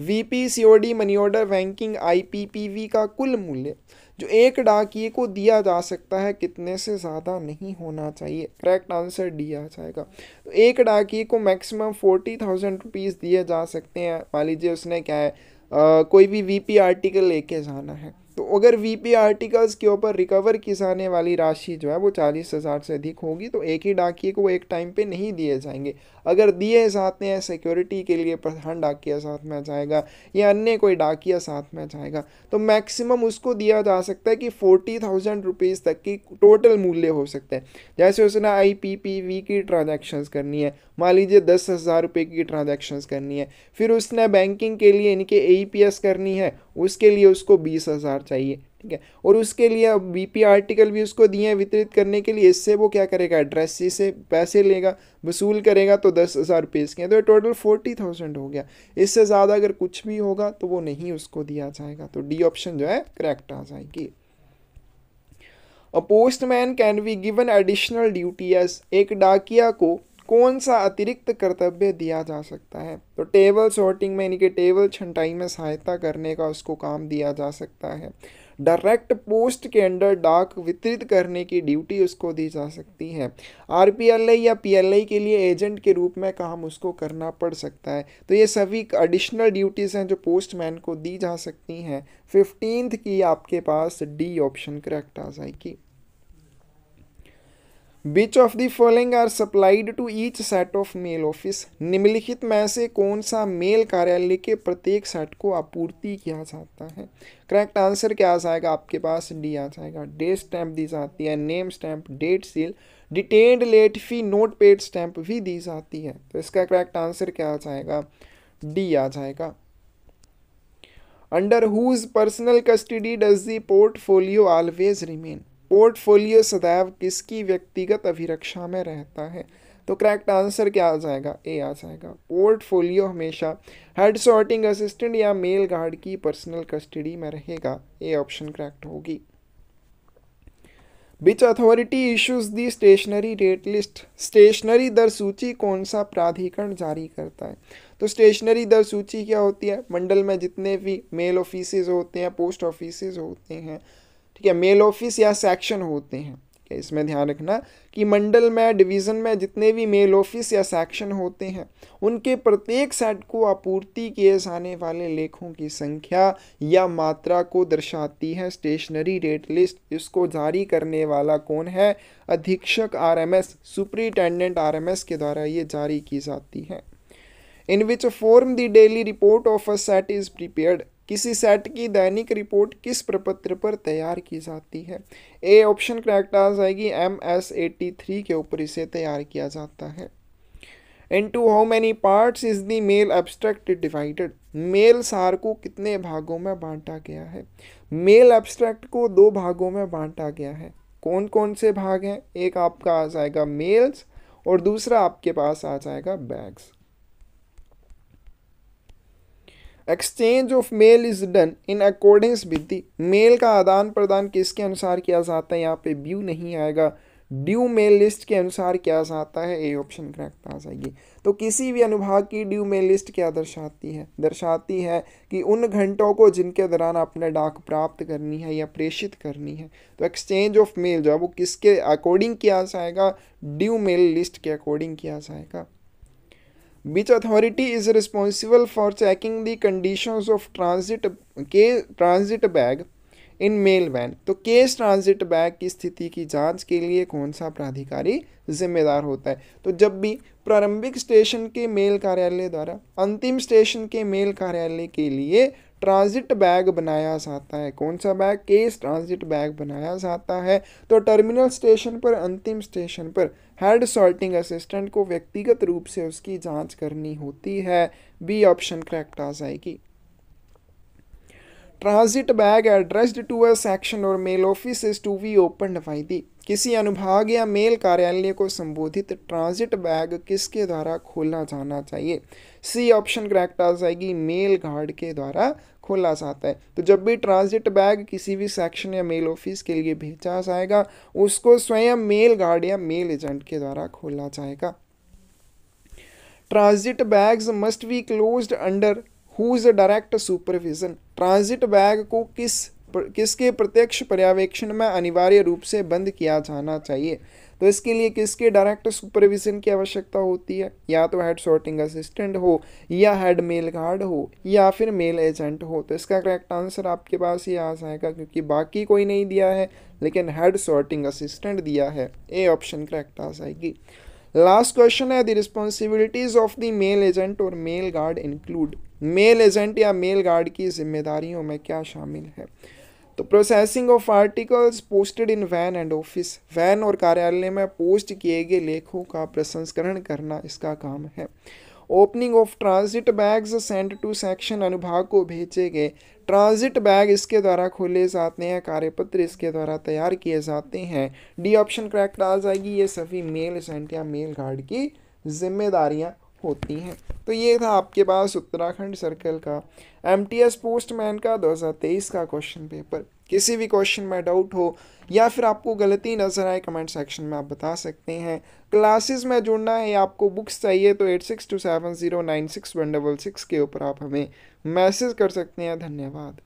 VP COD money order banking IPPV का कुल मूल्य जो एक डाकिये को दिया जा सकता है कितने से ज़्यादा नहीं होना चाहिए। करेक्ट आंसर डी आ जाएगा। तो एक डाकिये को मैक्सिमम 40,000 रुपीज़ दिए जा सकते हैं। मान लीजिए उसने क्या है कोई भी VP आर्टिकल लेके जाना है, तो अगर वीपी आर्टिकल्स के ऊपर रिकवर की जाने वाली राशि जो है वो 40,000 से अधिक होगी तो एक ही डाकिए को एक टाइम पे नहीं दिए जाएंगे। अगर दिए जाते हैं सिक्योरिटी के लिए प्रधान डाकिया साथ में जाएगा या अन्य कोई डाकिया साथ में जाएगा तो मैक्सिमम उसको दिया जा सकता है कि 40,000 रुपीज़ तक की टोटल मूल्य हो सकता है। जैसे उसने IPPV की ट्रांजैक्शंस करनी है, मान लीजिए 10,000 रुपये की ट्रांजैक्शंस करनी है, फिर उसने बैंकिंग के लिए इनके AEPS करनी है, उसके लिए उसको 20,000 चाहिए, ठीक है। और उसके लिए अब बीपी आर्टिकल भी उसको दिए हैं वितरित करने के लिए, इससे वो क्या करेगा, एड्रेसी से पैसे लेगा, वसूल करेगा तो 10,000 रुपये इसके, तो टोटल 40,000 हो गया। इससे ज़्यादा अगर कुछ भी होगा तो वो नहीं उसको दिया जाएगा। तो डी ऑप्शन जो है करेक्ट आ जाएगी। A postman can be given additional duty as, एक डाकिया को कौन सा अतिरिक्त कर्तव्य दिया जा सकता है? तो टेबल सॉर्टिंग में, यानी कि टेबल छंटाई में सहायता करने का उसको काम दिया जा सकता है। डायरेक्ट पोस्ट के अंदर डाक वितरित करने की ड्यूटी उसको दी जा सकती है। RPLI या PLI के लिए एजेंट के रूप में काम उसको करना पड़ सकता है। तो ये सभी एडिशनल ड्यूटीज़ हैं जो पोस्टमैन को दी जा सकती हैं। 15th की आपके पास डी ऑप्शन करेक्ट आ जाएगी। Which of the following are supplied to each set of mail office, निम्नलिखित में से कौन सा मेल कार्यालय के प्रत्येक सेट को आपूर्ति किया जाता है? करेक्ट आंसर क्या आ जाएगा आपके पास? डी आ जाएगा। डेट स्टैंप दी जाती है, name stamp, date seal, detained late fee, not paid stamp भी दी जाती है। तो इसका करेक्ट आंसर क्या आ जाएगा? डी आ जाएगा। Under whose personal custody does the portfolio always remain, portfolio सदैव किसकी व्यक्तिगत अभिरक्षा में रहता है? तो करेक्ट आंसर क्या आ जाएगा? ए आ जाएगा। पोर्टफोलियो हमेशा हेड सॉर्टिंग असिस्टेंट या मेल गार्ड की पर्सनल कस्टडी में रहेगा। ए ऑप्शन करेक्ट होगी। विच अथॉरिटी इशूज दी स्टेशनरी रेट लिस्ट, स्टेशनरी दर सूची कौन सा प्राधिकरण जारी करता है? तो स्टेशनरी दर सूची क्या होती है? मंडल में जितने भी मेल ऑफिसेज होते हैं, पोस्ट ऑफिसेज होते हैं, ठीक है, मेल ऑफिस या सेक्शन होते हैं, ठीक है, इसमें ध्यान रखना कि मंडल में, डिवीज़न में जितने भी मेल ऑफिस या सेक्शन होते हैं उनके प्रत्येक सेट को आपूर्ति किए जाने वाले लेखों की संख्या या मात्रा को दर्शाती है स्टेशनरी रेट लिस्ट। इसको जारी करने वाला कौन है? अधीक्षक RMS, सुपरिटेंडेंट RMS के द्वारा ये जारी की जाती है। In which form the daily report of a set is prepared, किसी सेट की दैनिक रिपोर्ट किस प्रपत्र पर तैयार की जाती है? ए ऑप्शन करेक्ट आ जाएगी। MS 83 के ऊपर इसे तैयार किया जाता है। Into how many parts is the mail abstract divided, mail सार को कितने भागों में बांटा गया है? मेल एब्स्ट्रैक्ट को 2 भागों में बांटा गया है। कौन कौन से भाग हैं? एक आपका आ जाएगा मेल्स और दूसरा आपके पास आ जाएगा bags. Exchange of mail is done in accordance with the, mail का आदान प्रदान किसके अनुसार किया जाता है? यहाँ पे व्यू नहीं आएगा, ड्यू मेल लिस्ट के अनुसार किया जाता है। ए ऑप्शन करेक्ट आ जाएगी। तो किसी भी अनुभाग की ड्यू मेल लिस्ट क्या दर्शाती है? दर्शाती है कि उन घंटों को जिनके दौरान आपने डाक प्राप्त करनी है या प्रेषित करनी है। तो एक्सचेंज ऑफ मेल जो है वो किसके अकॉर्डिंग किया जाएगा? ड्यू मेल लिस्ट के अकॉर्डिंग किया जाएगा। Which authority is responsible for checking the conditions of transit bag in mail van? तो केस ट्रांजिट बैग की स्थिति की जांच के लिए कौन सा प्राधिकारी जिम्मेदार होता है? तो जब भी प्रारंभिक स्टेशन के मेल कार्यालय द्वारा अंतिम स्टेशन के मेल कार्यालय के लिए ट्रांजिट बैग बनाया जाता है, कौन सा बैग? केस ट्रांजिट बैग बनाया जाता है। तो टर्मिनल स्टेशन पर, अंतिम स्टेशन पर हेड सॉर्टिंग असिस्टेंट को व्यक्तिगत रूप से उसकी जांच करनी होती है। बी ऑप्शन करेक्ट आ जाएगी। Transit bag addressed to a section और mail office is to be open by the, किसी अनुभाग या मेल कार्यालय को संबोधित ट्रांजिट बैग किसके द्वारा खोला जाना चाहिए? सी ऑप्शन करेक्ट आ जाएगी। मेल गार्ड के द्वारा खोला जाता है। तो जब भी ट्रांजिट बैग किसी भी सेक्शन या मेल ऑफिस के लिए भेजा जाएगा उसको स्वयं मेल गार्ड या मेल एजेंट के द्वारा खोला जाएगा। Transit bags must be closed under whose direct supervision, transit bag को किसके प्रत्यक्ष पर्यवेक्षण में अनिवार्य रूप से बंद किया जाना चाहिए? तो इसके लिए किसके डायरेक्ट सुपरविजन की आवश्यकता होती है, या तो हेड सॉर्टिंग असिस्टेंट हो, या हेड मेल गार्ड हो, या फिर मेल एजेंट हो। तो इसका करेक्ट आंसर आपके पास ये आ जाएगा, क्योंकि बाकी कोई नहीं दिया है लेकिन हेड सॉर्टिंग असिस्टेंट दिया है, ए ऑप्शन करेक्ट आ जाएगी। लास्ट क्वेश्चन है, the responsibilities of the mail agent और mail guard include. Mail agent या मेल गार्ड की जिम्मेदारियों में क्या शामिल है? तो processing of articles posted in van and office, van और कार्यालय में पोस्ट किए गए लेखों का प्रसंस्करण करना इसका काम है। Opening of transit bags send to section, अनुभाग को भेजे गए ट्रांजिट बैग इसके द्वारा खोले जाते हैं, कार्यपत्र इसके द्वारा तैयार किए जाते हैं, डी ऑप्शन करेक्ट आ जाएगी। ये सभी मेल एजेंट या मेल गार्ड की जिम्मेदारियां होती हैं। तो ये था आपके पास उत्तराखंड सर्कल का एमटीएस पोस्टमैन का 2023 का क्वेश्चन पेपर। किसी भी क्वेश्चन में डाउट हो या फिर आपको गलती नज़र आए, कमेंट सेक्शन में आप बता सकते हैं। क्लासेस में जुड़ना है या आपको बुक्स चाहिए तो 8627096166 के ऊपर आप हमें मैसेज कर सकते हैं। धन्यवाद।